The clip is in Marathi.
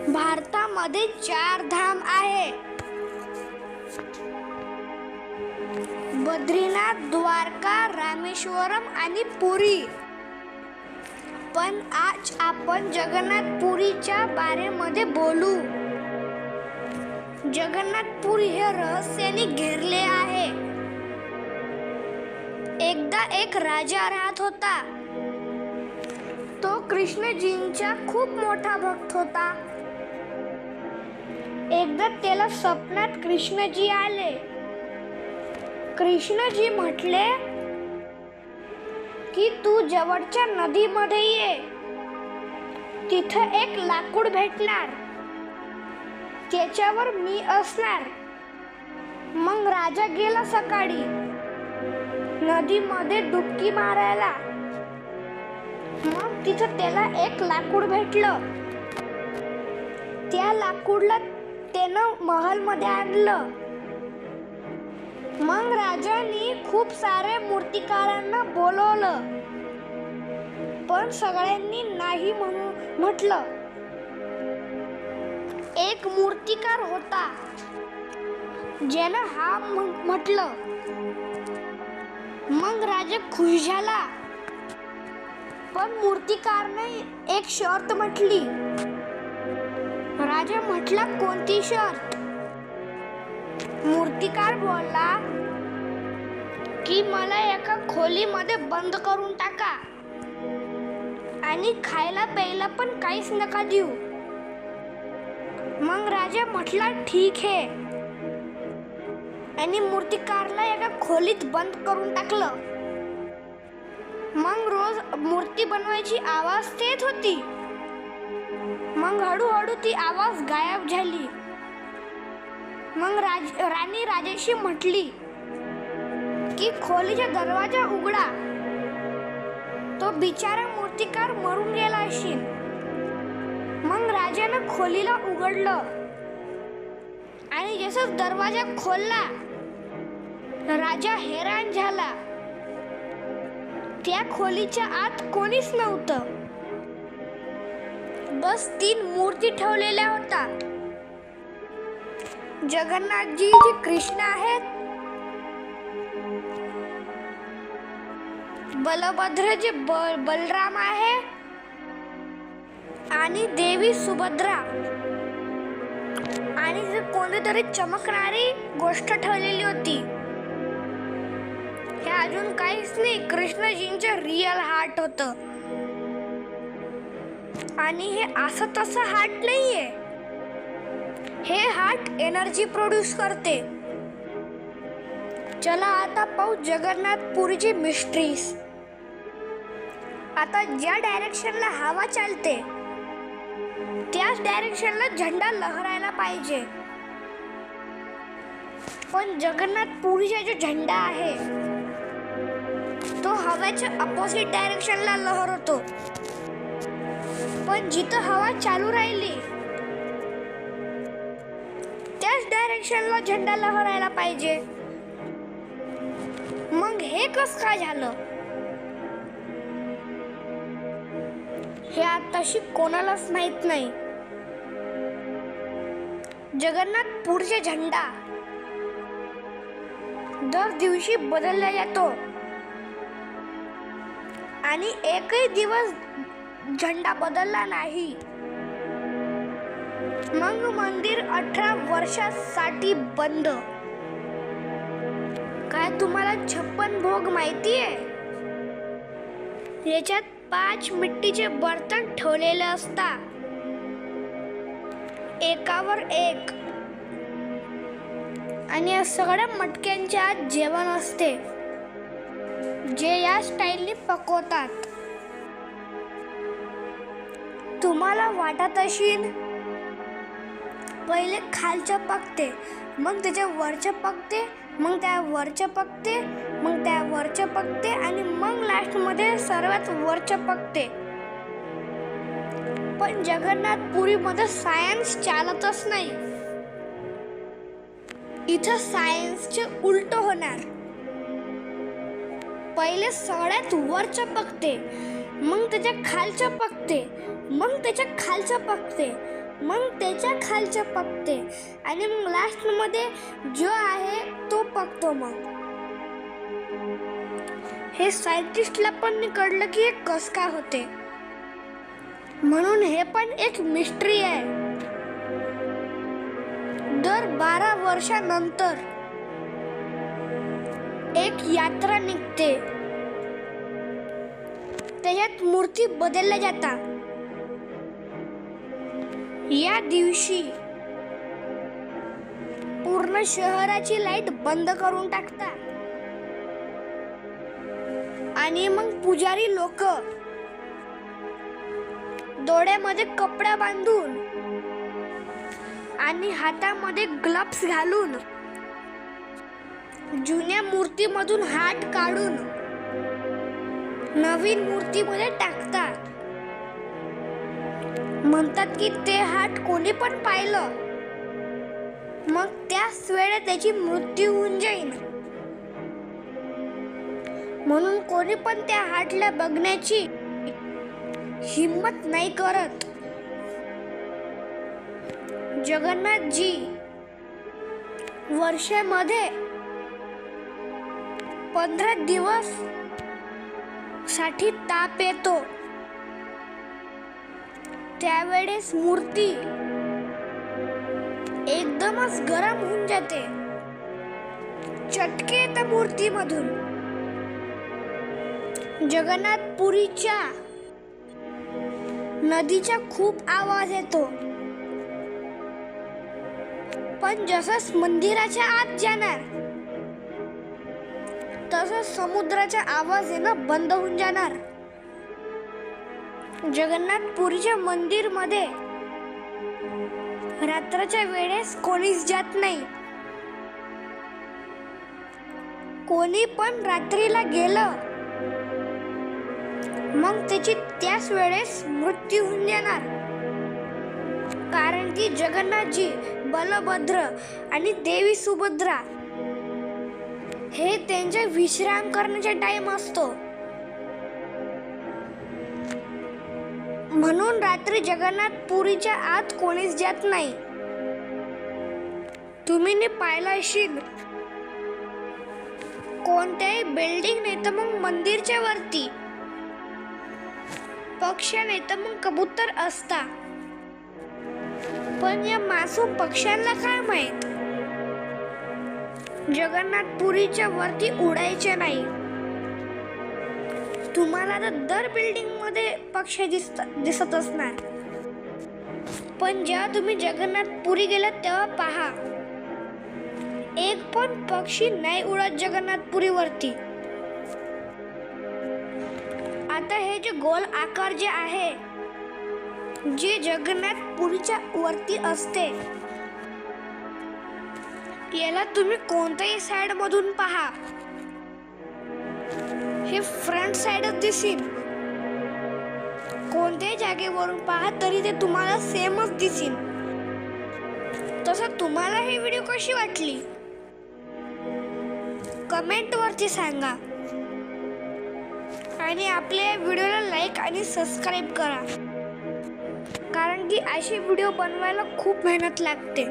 भारतामध्ये 4 धाम आहे. बद्रीनाथ, द्वारका, रामेश्वरम आणि पुरी. पण आज आपण जगन्नाथपुरीच्या बारेमध्ये बोलू. जगन्नाथपुरी हे रहस्याने घेरले आहे. एकदा एक राजा राहत होता. तो कृष्णजींचा खूप मोठा भक्त होता. एकदा त्याला स्वप्नात कृष्णजी आले. कृष्णजी म्हटले की तू जवळच्या नदीमध्ये ये, तिथं एक लाकूड भेटणार, त्याच्यावर मी असणार. मग राजा गेला सकाळी नदीमध्ये डुबकी मारायला. मग तिथं त्याला एक लाकूड भेटलं. त्या लाकूडला त्यानं महलमध्ये आणलं. मग राजांनी खूप सारे मूर्तिकारांना बोलवलं, पण सगळ्यांनी नाही म्हटलं. एक मूर्तिकार होता ज्यानं हा म्हटलं. मग राजा खुश झाला, पण मूर्तिकारने एक शर्त म्हटली. राजा म्हटला, कोणती शर्त? मूर्तिकार बोलला की मला एका खोलीमध्ये बंद करून टाका आणि खायला प्यायला पण काहीच नका देऊ. मग राजा म्हटला, ठीक आहे, आणि मूर्तिकारला एका खोलीत बंद करून टाकलं. मग रोज मूर्ती बनवायची आवाज येत होती. मग हळूहळू ती आवाज गायब झाली. मग राणी राजाशी म्हटली की खोलीचा दरवाजा उघडा, तो बिचारा मूर्तिकार मरून गेला असेल. मग राजानं खोलीला उघडलं आणि जसं दरवाजा खोलला, राजा हैराण झाला. त्या खोलीच्या आत कोणीच नव्हतं, बस 3 मूर्ती ठेवलेल्या होत्या. जगन्नाथजी जे कृष्ण आहेत, बलभद्र जे बलराम आहे, आणि देवी सुभद्रा, आणि जे कोणीतरी चमकणारी गोष्ट ठेवलेली होती. हे अजून काहीच नाही, कृष्णजींचं रिअल हार्ट होतं. आणि हे असं तसं हार्ट नाहीये, हे हार्ट एनर्जी प्रोड्यूस करते. चला आता पाहू जगन्नाथपुरीची मिस्ट्रीज. आता ज्या डायरेक्शनला हवा चालते त्याच डायरेक्शनला झेंडा लहरायला पाहिजे. पण जगन्नाथपुरीचा जो झेंडा आहे तो हवेच्या अपोजिट डायरेक्शनला लहरतो. पण जिथं हवा चालू राहिली त्याच डायरेक्शनला झेंडा लहरायला पाहिजे. मग हे कसं काय झालं हे आताशी कोणालाच माहित नाही. जगन्नाथपुरचा झेंडा दर दिवशी बदलला जातो आणि एकही दिवस झेंडा बदलला नाही. मग मंदिर 18 वर्षासाठी बंद. काय तुम्हाला 56 भोग माहिती आहे? याच्यात 5 मिट्टीचे बर्तन ठेवलेले असतात, एकावर एक, आणि या सगळ्या मटक्यांच्या आत जेवण असते जे या स्टाईलने पकवतात. तुम्हाला वाटत असेल पहिले खालचं पकते, मग त्याच्या वरचं पकते, मग त्या वरचं पकते, मग त्या वरचं पकते, आणि मग लास्टमध्ये सर्वात वरचं पकते. पण जगन्नाथपुरीमध्ये सायन्स चालतच नाही. इथं सायन्सचे उलट होणार. पहिले सगळ्यात वरचं पकते, मग त्याच्या खालचं पकते, मग त्याच्या खालचं पकते, मग त्याच्या खालच्या पकते आणि मग लास्टमध्ये जो आहे तो पकतो. मग हे सायंटिस्टला पण नाही कळलं की हे कसं काय होते, म्हणून हे पण एक मिस्ट्री आहे. दर 12 वर्षानंतर एक यात्रा निघते, त्याच्यात मूर्ती बदलल्या जातात. या दिवशी पूर्ण शहराची लाईट बंद करून टाकतात आणि मग पुजारी लोक डोळ्यामध्ये कपडा बांधून आणि हातामध्ये ग्लव्स घालून जुन्या मूर्तीमधून हात काढून नवीन मूर्तीमध्ये टाकतात. म्हणतात की ते हात कोणी पण पाहिलं मग त्याच वेळेत त्याची मृत्यू होऊन जाईल, म्हणून कोणी पण त्या हातला बघण्याची हिम्मत नाही करत. जगन्नाथजी वर्षामध्ये 15 दिवस साठी ताप येतो, त्यावेळेस मूर्ती एकदमच गरम होऊन जाते. चटके येतात मूर्तीमधून. जगन्नाथपुरीच्या नदीचा खूप आवाज येतो, पण जसंच मंदिराच्या आत जाणार तसंच समुद्राचा आवाज येणं बंद होऊन जाणार. जगन्नाथपुरीच्या मंदिर मध्ये रात्रीच्या वेळेस कोणीच जात नाही. कोणी पण रात्रीला गेलं मग त्याची त्याच वेळेस मृत्यू होऊन जाणार, कारण की जगन्नाथजी, बलभद्र आणि देवी सुभद्रा हे त्यांचा विश्राम करण्याचा टाइम असतो, म्हणून रात्री जगन्नाथपुरीच्या आत कोणीच जात नाही. तुम्ही पाहिलं असेल कोणत्याही बिल्डिंग नाही तर मग मंदिरच्या वरती पक्ष नाही तर मग कबूतर असता, पण या मासूम पक्ष्यांना काय माहित जगन्नाथपुरीच्या वरती उडायचे नाही. तुम्हाला तर दर बिल्डिंग मध्ये पक्षी दिसत असणार, पण जेव्हा तुम्ही जगन्नाथपुरी गेलात तेव्हा पहा एक पण पक्षी नाही उडत जगन्नाथपुरी वरती. आता हे जे गोल आकार जे आहे जे जगन्नाथपुरीच्या वरती असते, याला तुम्ही कोणत्याही साइड मधून पहा हे फ्रंट साइडच दिसेल. कोणत्याही जागेवरून पहा तरी ते तुम्हाला सेमच दिसेल. तसं तुम्हाला ही व्हिडिओ कशी वाटली कमेंट वरती सांगा आणि आपल्या व्हिडिओला लाईक आणि सबस्क्राईब करा, कारण की अशी व्हिडिओ बनवायला खूप मेहनत लागते.